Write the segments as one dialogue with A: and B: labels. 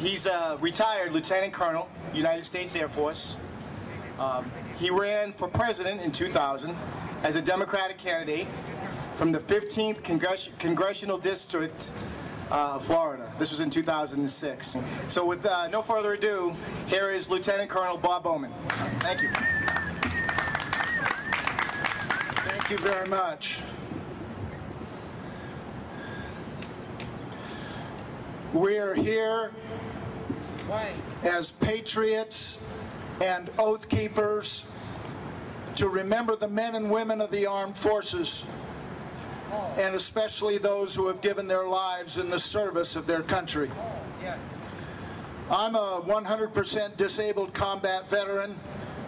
A: He's a retired lieutenant colonel, United States Air Force. He ran for president in 2000 as a Democratic candidate from the 15th Congressional District of Florida. This was in 2006. So with no further ado, here is Lieutenant Colonel Bob Bowman. Thank you.
B: Thank you very much. We're here as patriots and oath keepers to remember the men and women of the armed forces, and especially those who have given their lives in the service of their country. I'm a 100% disabled combat veteran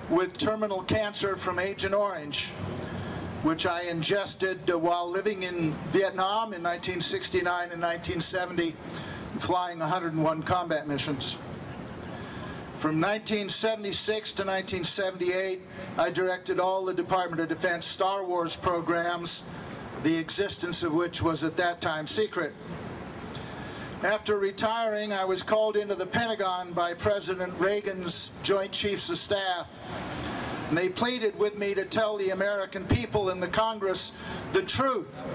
B: with terminal cancer from Agent Orange, which I ingested while living in Vietnam in 1969 and 1970, flying 101 combat missions. From 1976 to 1978, I directed all the Department of Defense Star Wars programs, the existence of which was at that time secret. After retiring, I was called into the Pentagon by President Reagan's Joint Chiefs of Staff, and they pleaded with me to tell the American people and the Congress the truth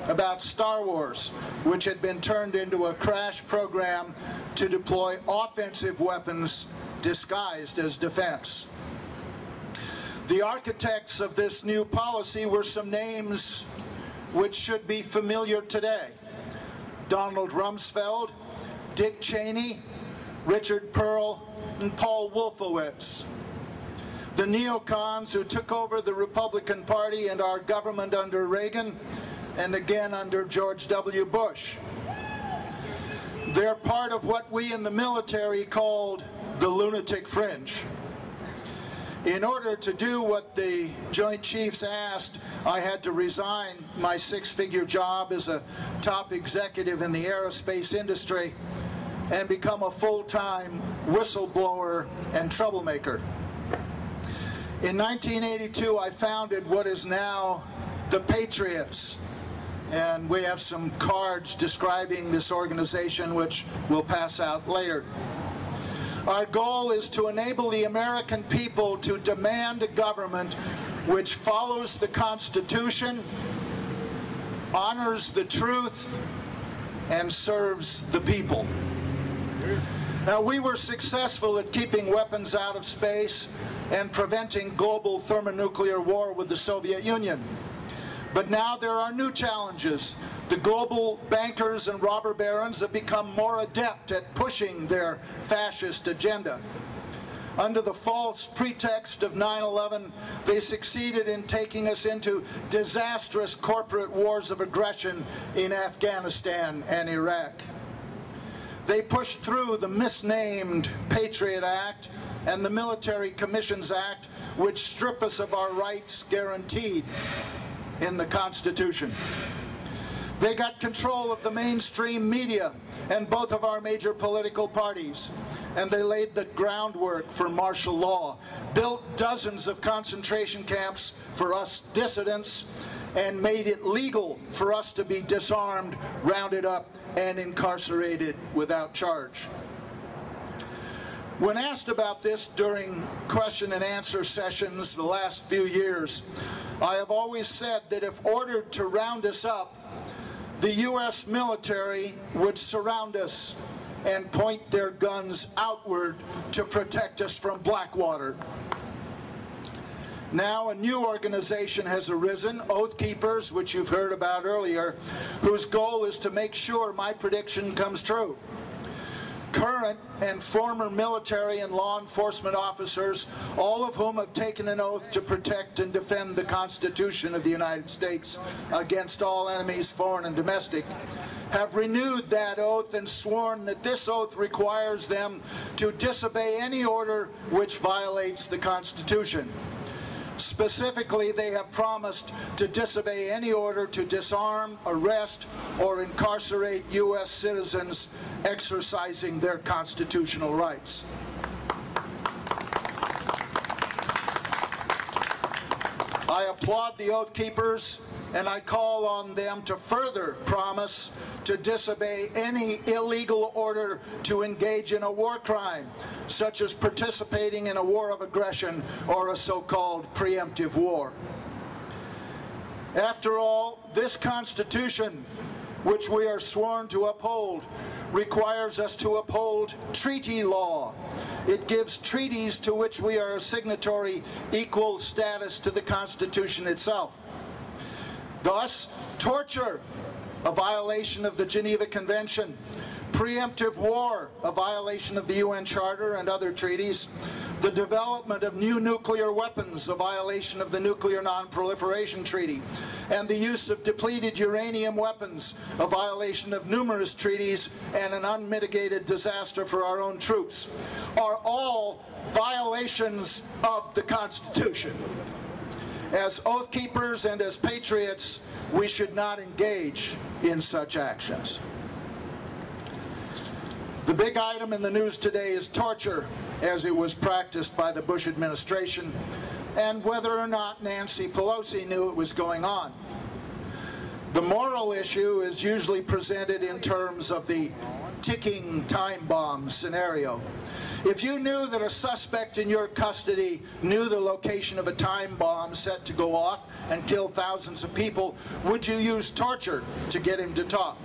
B: about Star Wars, which had been turned into a crash program to deploy offensive weapons disguised as defense. The architects of this new policy were some names which should be familiar today: Donald Rumsfeld, Dick Cheney, Richard Pearl, and Paul Wolfowitz. The neocons who took over the Republican Party and our government under Reagan and again under George W. Bush. They're part of what we in the military called the lunatic fringe. In order to do what the Joint Chiefs asked, I had to resign my six-figure job as a top executive in the aerospace industry and become a full-time whistleblower and troublemaker. In 1982, I founded what is now the Patriots, and we have some cards describing this organization which we'll pass out later. Our goal is to enable the American people to demand a government which follows the Constitution, honors the truth, and serves the people. Now, we were successful at keeping weapons out of space and preventing global thermonuclear war with the Soviet Union. But now there are new challenges. The global bankers and robber barons have become more adept at pushing their fascist agenda. Under the false pretext of 9/11, they succeeded in taking us into disastrous corporate wars of aggression in Afghanistan and Iraq. They pushed through the misnamed Patriot Act and the Military Commissions Act, which strip us of our rights guaranteed in the Constitution. They got control of the mainstream media and both of our major political parties, and they laid the groundwork for martial law, built dozens of concentration camps for us dissidents, and made it legal for us to be disarmed, rounded up, and incarcerated without charge. When asked about this during question and answer sessions the last few years, I have always said that if ordered to round us up, the U.S. military would surround us and point their guns outward to protect us from Blackwater. Now a new organization has arisen, Oath Keepers, which you've heard about earlier, whose goal is to make sure my prediction comes true. Current and former military and law enforcement officers, all of whom have taken an oath to protect and defend the Constitution of the United States against all enemies, foreign and domestic, have renewed that oath and sworn that this oath requires them to disobey any order which violates the Constitution. Specifically, they have promised to disobey any order to disarm, arrest, or incarcerate U.S. citizens exercising their constitutional rights. I applaud the Oath Keepers and I call on them to further promise to disobey any illegal order to engage in a war crime, such as participating in a war of aggression or a so-called preemptive war. After all, this Constitution, which we are sworn to uphold, requires us to uphold treaty law. It gives treaties to which we are a signatory equal status to the Constitution itself. Thus, torture, a violation of the Geneva Convention, preemptive war, a violation of the UN Charter and other treaties, the development of new nuclear weapons, a violation of the Nuclear Non-Proliferation Treaty, and the use of depleted uranium weapons, a violation of numerous treaties and an unmitigated disaster for our own troops, are all violations of the Constitution. As oath keepers and as patriots, we should not engage in such actions. The big item in the news today is torture, as it was practiced by the Bush administration, and whether or not Nancy Pelosi knew it was going on. The moral issue is usually presented in terms of the ticking time bomb scenario. If you knew that a suspect in your custody knew the location of a time bomb set to go off and kill thousands of people, would you use torture to get him to talk?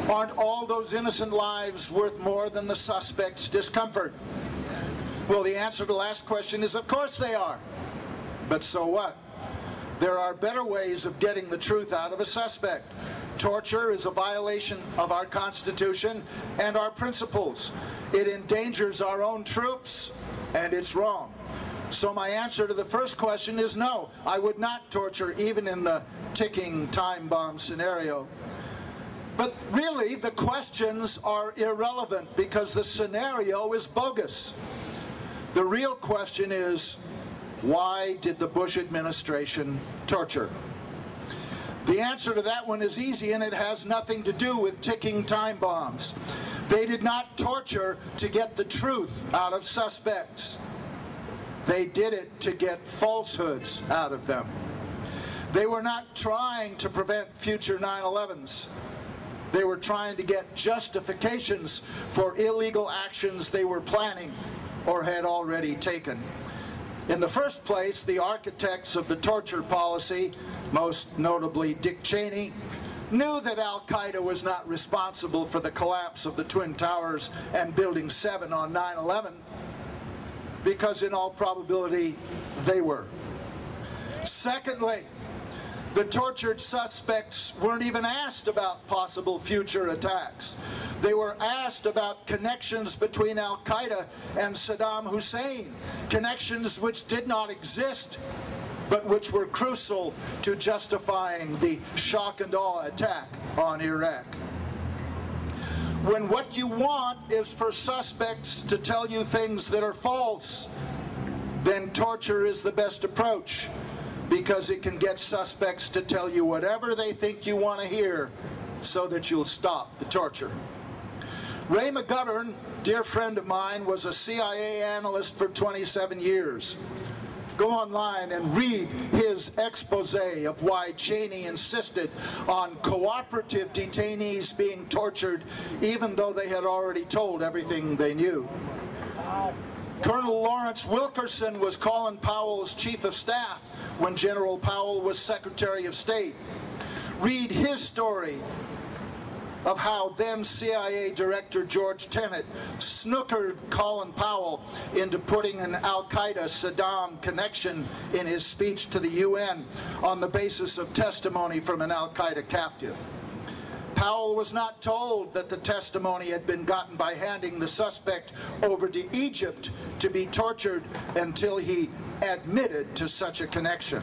B: Aren't all those innocent lives worth more than the suspect's discomfort? Well, the answer to the last question is, of course they are. But so what? There are better ways of getting the truth out of a suspect. Torture is a violation of our Constitution and our principles. It endangers our own troops, and it's wrong. So my answer to the first question is no, I would not torture even in the ticking time bomb scenario. But really, the questions are irrelevant because the scenario is bogus. The real question is, why did the Bush administration torture? The answer to that one is easy, and it has nothing to do with ticking time bombs. They did not torture to get the truth out of suspects. They did it to get falsehoods out of them. They were not trying to prevent future 9/11s. They were trying to get justifications for illegal actions they were planning or had already taken. In the first place, the architects of the torture policy, most notably Dick Cheney, knew that Al-Qaeda was not responsible for the collapse of the Twin Towers and Building 7 on 9/11, because in all probability, they were. Secondly, the tortured suspects weren't even asked about possible future attacks. They were asked about connections between Al-Qaeda and Saddam Hussein, connections which did not exist, but which were crucial to justifying the shock and awe attack on Iraq. When what you want is for suspects to tell you things that are false, then torture is the best approach, because it can get suspects to tell you whatever they think you want to hear so that you'll stop the torture. Ray McGovern, dear friend of mine, was a CIA analyst for 27 years. Go online and read his expose of why Cheney insisted on cooperative detainees being tortured even though they had already told everything they knew. Colonel Lawrence Wilkerson was Colin Powell's chief of staff when General Powell was Secretary of State. Read his story of how then CIA Director George Tenet snookered Colin Powell into putting an Al-Qaeda Saddam connection in his speech to the UN on the basis of testimony from an Al-Qaeda captive. Powell was not told that the testimony had been gotten by handing the suspect over to Egypt to be tortured until he admitted to such a connection.